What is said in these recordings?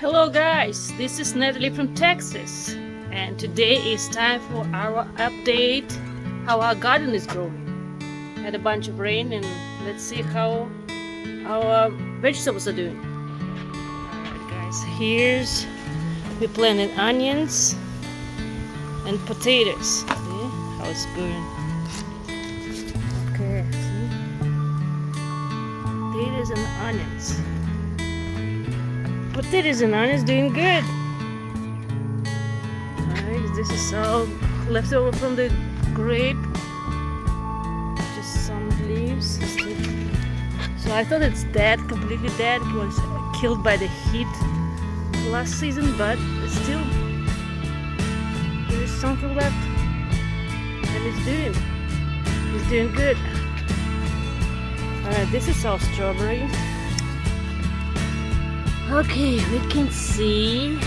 Hello guys, this is Natalie from Texas, and today is time for our update how our garden is growing. Had a bunch of rain and let's see how our vegetables are doing. Alright guys, here's we planted onions and potatoes. See how it's going. Okay, see? Potatoes and onions. Potatoes and onions doing good. Alright, this is all leftover from the grape. Just some leaves. So I thought it's dead, completely dead. It was killed by the heat last season, but it's still there's something left, and it's doing good. This is our strawberry. Okay, we can see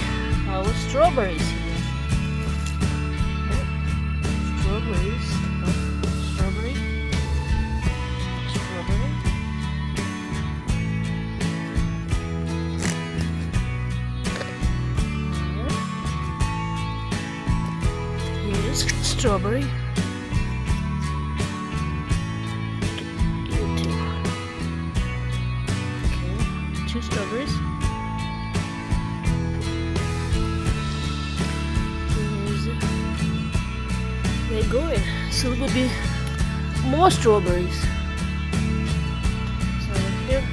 our strawberries here. Strawberries. Strawberry. Strawberry. Here's strawberry. You too. Okay, 2 strawberries. They're going. So it will be more strawberries. So here.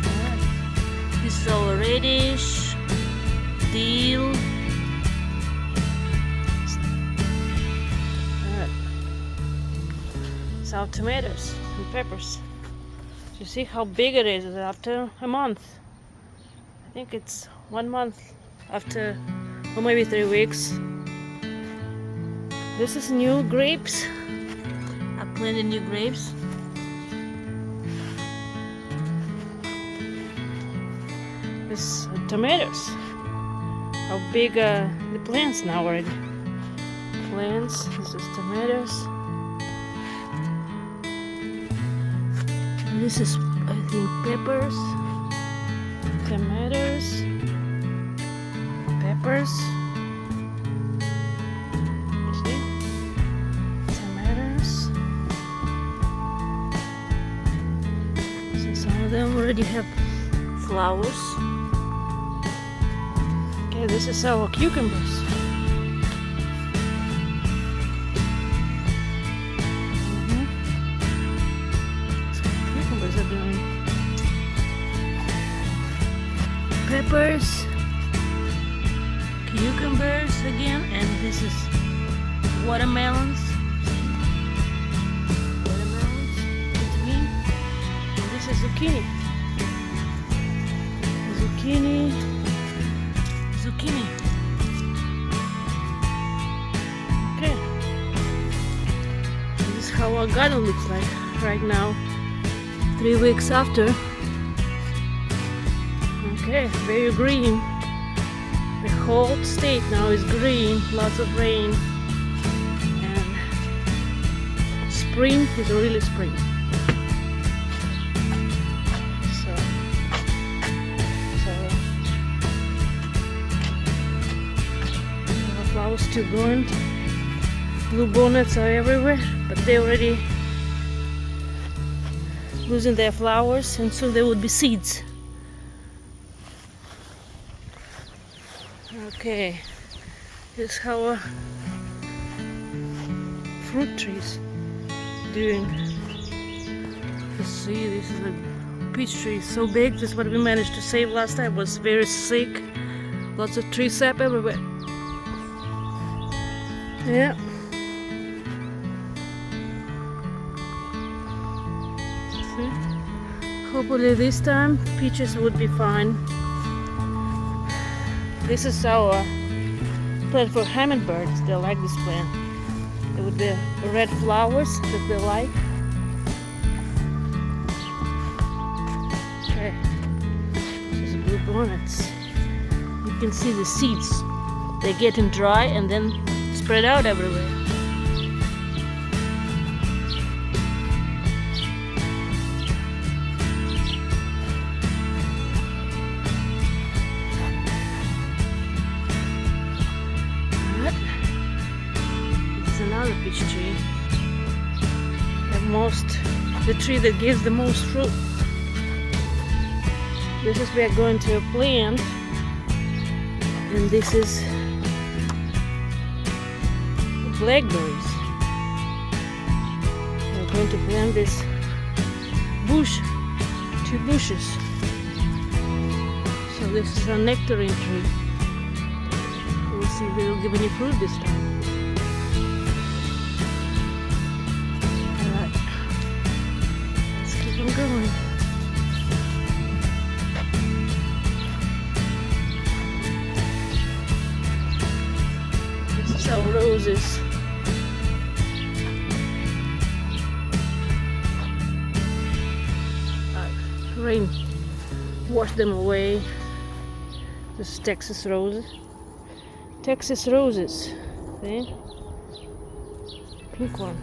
Alright. This is all reddish, dill. Alright. It's our tomatoes and peppers. You see how big it is after a month. I think it's 1 month after, or maybe 3 weeks. This is new grapes. I planted new grapes. This tomatoes. How big the plants now already. Plants. This is tomatoes. And this is, I think, peppers. Tomatoes. Peppers. Them already have flowers. Okay, this is our cucumbers. Cucumbers are doing. Peppers, cucumbers again, and this is watermelons. Zucchini. Zucchini. Zucchini. Okay. This is how our garden looks like right now. 3 weeks after. Okay, very green. The whole state now is green. Lots of rain. And spring is really spring. Flowers still growing. Blue bonnets are everywhere, but they're already losing their flowers, and soon there would be seeds. Okay, this is how our fruit trees doing. You see, this is a peach tree, so big. This is what we managed to save last time. It was very sick. Lots of tree sap everywhere. Yeah. See? Hopefully this time peaches would be fine. This is our plant for hummingbirds. They like this plant. There would be red flowers that they like. Okay. This is blue bonnets. You can see the seeds. They're getting dry and then spread out everywhere. peach tree. The tree that gives the most fruit. This is we are going to plant, and this is blackberries. We're going to plant this bush, 2 bushes. So this is a nectarine tree. We'll see if it will give any fruit this time. Alright, let's keep on going. This is our roses. Rain wash them away. This is Texas roses. Texas roses. See? Pink one.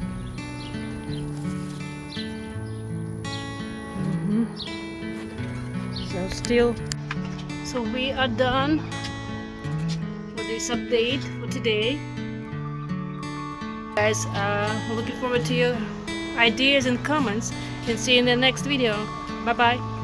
So we are done for this update for today. Guys, looking forward to your ideas and comments, and see you in the next video. Bye bye.